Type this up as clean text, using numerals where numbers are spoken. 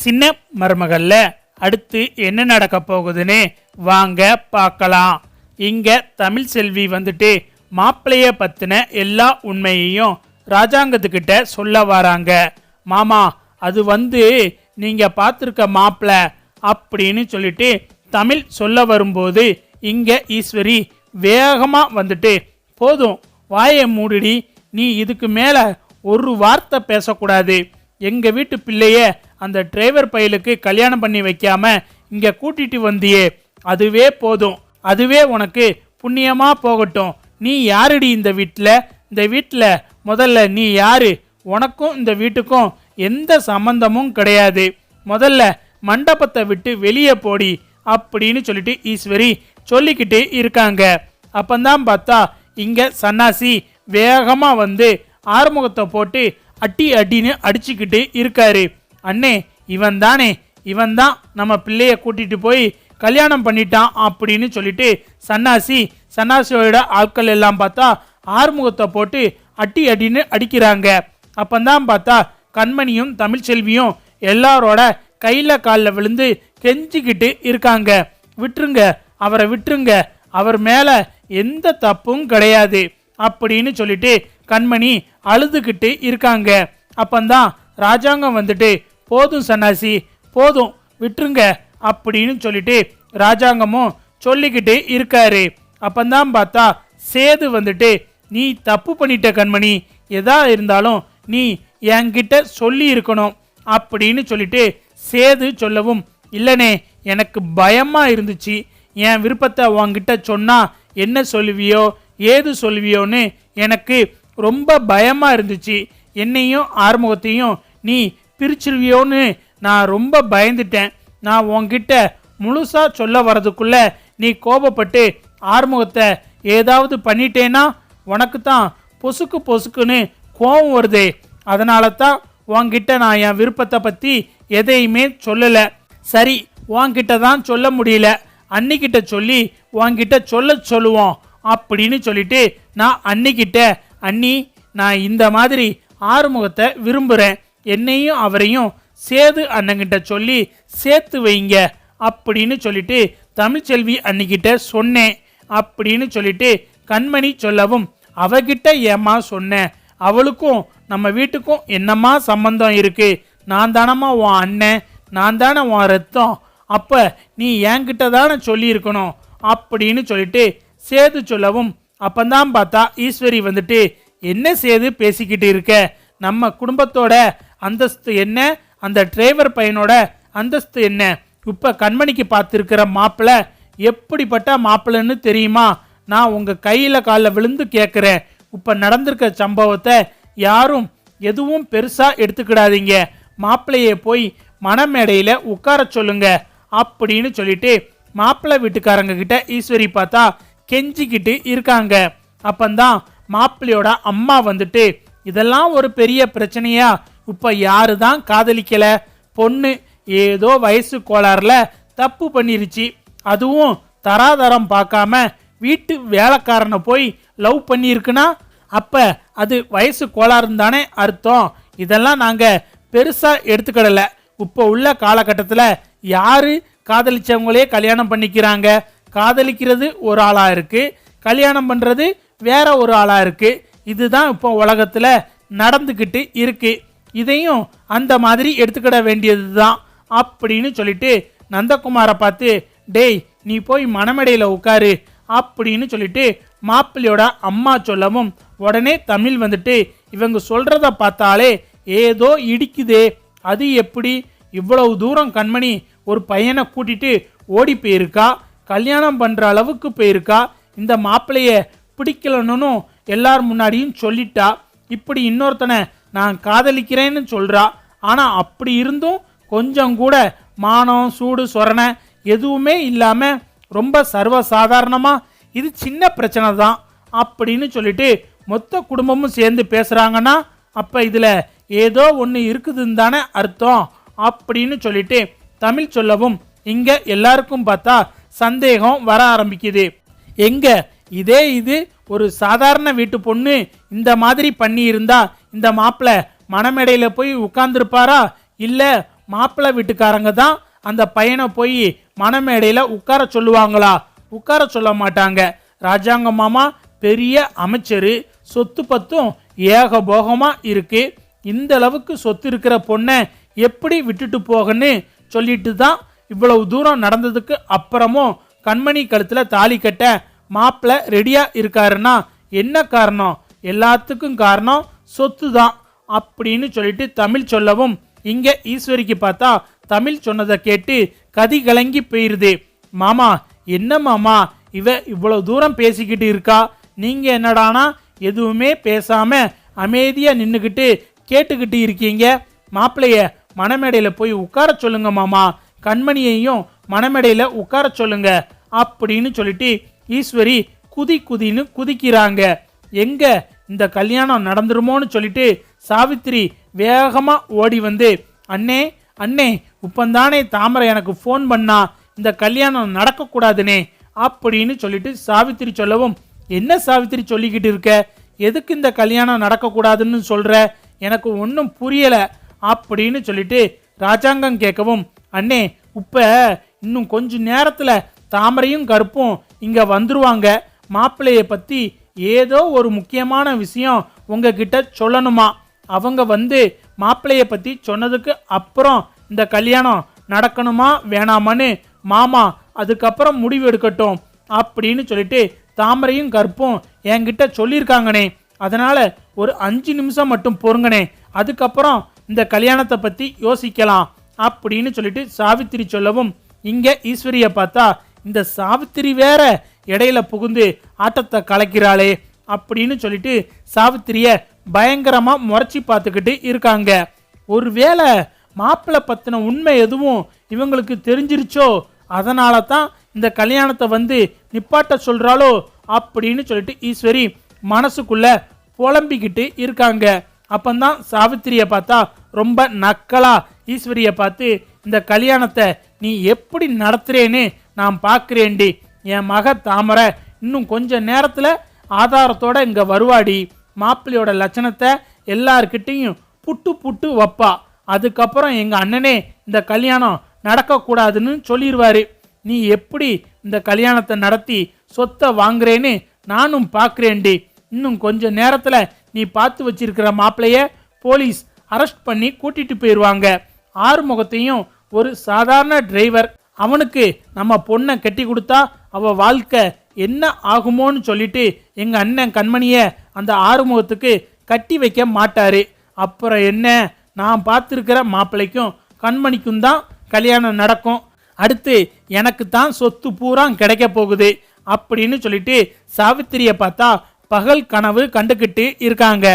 சின்ன மருமகள்ல அடுத்து என்ன நடக்க போகுதுன்னு வாங்க பார்க்கலாம். இங்க தமிழ் செல்வி வந்துட்டு மாப்பிள்ளைய பத்தின எல்லா உண்மையையும் ராஜாங்கத்துக்கிட்ட சொல்ல வராங்க. மாமா, அது நீங்க பார்த்துருக்க மாப்பிள்ள அப்படின்னு சொல்லிட்டு தமிழ் சொல்ல வரும்போது இங்க ஈஸ்வரி வேகமா வந்துட்டு, போதும் வாயை மூடிடி, நீ இதுக்கு மேல ஒரு வார்த்தை பேசக்கூடாது. எங்க வீட்டு பிள்ளைய அந்த டிரைவர் பையலுக்கு கல்யாணம் பண்ணி வைக்காம இங்க கூட்டிட்டு வந்தியே, அதுவே போதும், அதுவே உனக்கு புண்ணியமா போகட்டும். நீ யாருடி இந்த வீட்டில் முதல்ல நீ யாரு? உனக்கும் இந்த வீட்டுக்கும் எந்த சம்பந்தமும் கிடையாது. முதல்ல மண்டபத்தை விட்டு வெளியே போடி அப்படின்னு சொல்லிட்டு ஈஸ்வரி சொல்லிக்கிட்டு இருக்காங்க. அப்பந்தான் பார்த்தா இங்க சன்னாசி வேகமா ஆறுமுகத்தை போட்டு அடின்னு அடிச்சுக்கிட்டு இருக்காரு. அண்ணே, இவன் தான் நம்ம பிள்ளைய கூட்டிட்டு போய் கல்யாணம் பண்ணிட்டான் அப்படின்னு சொல்லிட்டு சன்னாசியோட ஆட்கள் எல்லாம் பார்த்தா ஆறுமுகத்தை போட்டு அடின்னு அடிக்கிறாங்க. அப்பந்தான் பார்த்தா கண்மணியும் தமிழ்ச்செல்வியும் எல்லாரோட கையில காலில் விழுந்து கெஞ்சிக்கிட்டு இருக்காங்க. விட்டுருங்க, அவரை விட்டுருங்க, அவர் மேல எந்த தப்பும் கிடையாது அப்படின்னு சொல்லிட்டு கண்மணி அழுதுகிட்டு இருக்காங்க. அப்பந்தான் ராஜாங்கம் போதும் சன்னாசி, போதும் விட்டுருங்க அப்படின்னு சொல்லிட்டு ராஜாங்கமும் சொல்லிக்கிட்டு இருக்காரு. அப்பந்தான் பார்த்தா சேது நீ தப்பு பண்ணிட்ட கண்மணி, எதா இருந்தாலும் நீ என்கிட்ட சொல்லி இருக்கணும் அப்படின்னு சொல்லிட்டு சேது சொல்லவும், இல்லனே எனக்கு பயமா இருந்துச்சு, என் விருப்பத்தை உன்கிட்ட சொன்னா என்ன சொல்லுவியோ ஏது சொல்லுவியோன்னு எனக்கு ரொம்ப பயமா இருந்துச்சு. என்னையும் ஆறுமுகத்தையும் நீ பிரிச்சிருவியோன்னு நான் ரொம்ப பயந்துட்டேன். நான் உன்கிட்ட முழுசா சொல்ல வரதுக்குள்ள நீ கோபப்பட்டு ஆறுமுகத்தை ஏதாவது பண்ணிட்டேன்னா உனக்கு தான் பொசுக்குன்னு கோபம் வருதே. அதனால தான் உன்கிட்ட நான் என் விருப்பத்தை பற்றி எதையுமே சொல்லலை. சரி, உன்கிட்ட தான் சொல்ல முடியல, அன்னிக்கிட்ட சொல்லி உன்கிட்ட சொல்லுவோம் அப்படின்னு சொல்லிட்டு நான் அன்னிக்கிட்ட, அண்ணி நான் இந்த மாதிரி ஆறுமுகத்தை விரும்புகிறேன், என்னையும் அவரையும் சேது அண்ணங்கிட்ட சொல்லி சேர்த்து வைங்க அப்படின்னு சொல்லிட்டு தமிழ்ச்செல்வி அன்னிக்கிட்ட சொன்னேன் அப்படின்னு சொல்லிட்டு கண்மணி சொல்லவும், அவகிட்ட ஏம்மா சொன்னேன், அவளுக்கும் நம்ம வீட்டுக்கும் என்னம்மா சம்பந்தம் இருக்கு? நான் தானம்மா உன் அண்ணன், நான் தானே உன் ரத்தம், அப்ப நீ என்கிட்ட தானே சொல்லியிருக்கணும் அப்படின்னு சொல்லிட்டு சேது சொல்லவும், அப்பந்தான் பார்த்தா ஈஸ்வரி என்ன சேது பேசிக்கிட்டு இருக்க? நம்ம குடும்பத்தோட அந்தஸ்து என்ன, அந்த டிரைவர் பையனோட அந்தஸ்து என்ன? இப்ப கண்மணிக்கு பார்த்துருக்கிற மாப்பிள்ளை எப்படிப்பட்ட மாப்பிள்ளைன்னு தெரியுமா? நான் உங்க கையில காலில் விழுந்து கேட்குறேன், இப்ப நடந்திருக்க சம்பவத்தை யாரும் எதுவும் பெருசா எடுத்துக்கிடாதீங்க, மாப்பிள்ளைய போய் மணமேடையில உட்கார சொல்லுங்க அப்படின்னு சொல்லிட்டு மாப்பிள்ளை வீட்டுக்காரங்க கிட்ட ஈஸ்வரி பார்த்தா கெஞ்சிக்கிட்டு இருக்காங்க. அப்பந்தான் மாப்பிள்ளையோட அம்மா இதெல்லாம் ஒரு பெரிய பிரச்சனையா? இப்ப யாரு தான் காதலிக்கல? பொண்ணு ஏதோ வயசு கோளாறுல தப்பு பண்ணிருச்சு, அதுவும் தராதரம் பார்க்காம வீட்டு வேலைக்காரனை போய் லவ் பண்ணியிருக்குன்னா அப்ப அது வயசு கோளாறுன்னு தானே அர்த்தம். இதெல்லாம் நாங்க பெருசா எடுத்துக்கிடல. இப்போ உள்ள காலகட்டத்தில் யாரு காதலிச்சவங்களே கல்யாணம் பண்ணிக்கிறாங்க? காதலிக்கிறது ஒரு ஆளா இருக்கு, கல்யாணம் பண்றது வேற ஒரு ஆளா இருக்கு. இதுதான் இப்போ உலகத்துல நடந்துக்கிட்டு இருக்கு. இதையும் அந்த மாதிரி எடுத்துக்கிட வேண்டியது தான் அப்படின்னு சொல்லிட்டு நந்தகுமாரை பார்த்து, டேய் நீ போய் மணமேடையில உட்காரு அப்படின்னு சொல்லிட்டு மாப்பிள்ளையோட அம்மா சொல்லவும், உடனே தமிழ் இவங்க சொல்றத பார்த்தாலே ஏதோ இடிக்குதே, அது எப்படி இவ்வளவு தூரம் கண்மணி ஒரு பையனை கூட்டிட்டு ஓடி போயிருக்கா, கல்யாணம் பண்ற அளவுக்கு போயிருக்கா, இந்த மாப்பிள்ளைய பிடிக்கலன்னு எல்லார் முன்னாடியும் சொல்லிட்டா, இப்படி இன்னொருத்தனை நான் காதலிக்கிறேன்னு சொல்றா. ஆனா அப்படி இருந்தும் கொஞ்சம் கூட மானம் சூடு சொரணை எதுவுமே இல்லாம ரொம்ப சர்வசாதாரணமா இது சின்ன பிரச்சனை தான் அப்படின்னு சொல்லிட்டு மொத்த குடும்பமும் சேர்ந்து பேசுறாங்கன்னா அப்ப இதுல ஏதோ ஒன்று இருக்குதுன்னு தானே அர்த்தம் அப்படின்னு சொல்லிட்டு தமிழ் சொல்லவும், இங்க எல்லாருக்கும் பார்த்தா சந்தேகம் வர ஆரம்பிக்குது. எங்க இது ஒரு சாதாரண வீட்டு பொண்ணு இந்த மாதிரி பண்ணி இருந்தா இந்த மாப்பிள்ளை மணமேடையில போய் உட்கார்ந்துருப்பாரா? இல்ல மாப்பிள்ளை வீட்டுக்காரங்க தான் அந்த பையனை போய் மணமேடையில உட்கார சொல்லுவாங்களா? உட்கார சொல்ல மாட்டாங்க. ராஜாங்க மாமா பெரிய அமைச்சரு, சொத்து பத்தும் ஏகபோகமா இருக்கு. இந்த அளவுக்கு சொத்து இருக்கிற பொண்ணை எப்படி விட்டுட்டு போகன்னு சொல்லிட்டு தான் இவ்வளவு தூரம் நடந்ததுக்கு அப்புறமும் கண்மணி கழுத்துல தாலி கட்ட மாப்பிள்ளை ரெடியா இருக்காருன்னா என்ன காரணம்? எல்லாத்துக்கும் காரணம் சொத்து தான் அப்படின்னு சொல்லிட்டு தமிழ் சொல்லவும், இங்க ஈஸ்வரிக்கு பார்த்தா தமிழ் சொன்னதை கேட்டு கதி கலங்கி போயிருது. மாமா, என்ன மாமா இவ இவ்வளவு தூரம் பேசிக்கிட்டு இருக்கா, நீங்க என்னடானா எதுவுமே பேசாம அமைதியா நின்னுக்கிட்டு கேட்டுக்கிட்டு இருக்கீங்க? மாப்பிள்ளைய மணமேடையில போய் உட்கார சொல்லுங்க மாமா, கண்மணியையும் மணமேடையில உட்கார சொல்லுங்க அப்படின்னு சொல்லிட்டு ஈஸ்வரி குதின்னு குதிக்கிறாங்க. எங்க இந்த கல்யாணம் நடந்துருமோன்னு சொல்லிட்டு சாவித்திரி வேகமா ஓடி வந்து, அண்ணே அண்ணே இப்பந்தானே தாமரை எனக்கு ஃபோன் பண்ணா இந்த கல்யாணம் நடக்கக்கூடாதுனே அப்படின்னு சொல்லிட்டு சாவித்திரி சொல்லவும், என்ன சாவித்திரி சொல்லிக்கிட்டு இருக்க? எதுக்கு இந்த கல்யாணம் நடக்கக்கூடாதுன்னு சொல்ற? எனக்கு ஒன்றும் புரியல அப்படின்னு சொல்லிட்டு ராஜாங்கம் கேட்கவும், அண்ணே இப்ப இன்னும் கொஞ்ச நேரத்துல தாமரையும் கருப்பும் இங்க வந்துருவாங்க. மாப்பிள்ளைய பத்தி ஏதோ ஒரு முக்கியமான விஷயம் உங்ககிட்ட சொல்லணுமா? அவங்க வந்து மாப்பிள்ளைய பத்தி சொன்னதுக்கு அப்புறம் இந்த கல்யாணம் நடக்கணுமா வேணாமான்னு மாமா அதுக்கப்புறம் முடிவு எடுக்கட்டும் அப்படின்னு சொல்லிட்டு தாமரையும் கருப்பும் என்கிட்ட சொல்லியிருக்காங்கனே. அதனால ஒரு 5 நிமிஷம் மட்டும் பொறுங்கனே, அதுக்கப்புறம் இந்த கல்யாணத்தை பத்தி யோசிக்கலாம் அப்படின்னு சொல்லிட்டு சாவித்திரி சொல்லவும், இங்க ஈஸ்வரிய பார்த்தா இந்த சாவித்திரி வேற இடையில புகுந்து ஆட்டத்தை கலக்கிறாளே அப்படின்னு சொல்லிட்டு சாவித்திரிய பயங்கரமா முறைச்சி பார்த்துக்கிட்டு இருக்காங்க. ஒருவேளை மாப்பிள்ளை பத்தின உண்மை எதுவும் இவங்களுக்கு தெரிஞ்சிருச்சோ, அதனால தான் இந்த கல்யாணத்தை வந்து நிப்பாட்ட சொல்றாளோ அப்படின்னு சொல்லிட்டு ஈஸ்வரி மனசுக்குள்ள புலம்பிக்கிட்டு இருக்காங்க. அப்பந்தான் சாவித்திரிய பார்த்தா ரொம்ப நக்கலா ஈஸ்வரிய பார்த்து, இந்த கல்யாணத்தை நீ எப்படி நடத்துறேன்னு நான் பார்க்குறேன்டி. என் மக தாமரை இன்னும் கொஞ்ச நேரத்துல ஆதாரத்தோட இங்க வருவாடி. மாப்பிள்ளையோட லட்சணத்தை எல்லார்கிட்டையும் புட்டு வைப்பா. அதுக்கப்புறம் எங்க அண்ணனே இந்த கல்யாணம் நடக்கக்கூடாதுன்னு சொல்லிடுவாரு. நீ எப்படி இந்த கல்யாணத்தை நடத்தி சொத்தை வாங்குறேன்னு நானும் பார்க்குறேன்டி. இன்னும் கொஞ்ச நேரத்துல நீ பார்த்து வச்சிருக்கிற மாப்பிள்ளைய போலீஸ் அரெஸ்ட் பண்ணி கூட்டிட்டு போயிடுவாங்க. ஆறுமுகத்தையும் ஒரு சாதாரண டிரைவர், அவனுக்கு நம்ம பொண்ணை கட்டி கொடுத்தா அவ வாழ்க்கை என்ன ஆகுமோன்னு சொல்லிட்டு எங்க அண்ணன் கண்மணிய அந்த ஆறுமுகத்துக்கு கட்டி வைக்க மாட்டாரு. அப்புறம் என்ன, நான் பார்த்துருக்கிற மாப்பிள்ளைக்கும் கண்மணிக்கும் தான் கல்யாணம் நடக்கும். அடுத்து எனக்கு தான் சொத்து பூரா கிடைக்க போகுது அப்படின்னு சொல்லிட்டு சாவித்திரிய பார்த்தா பகல் கனவு கண்டுக்கிட்டு இருக்காங்க.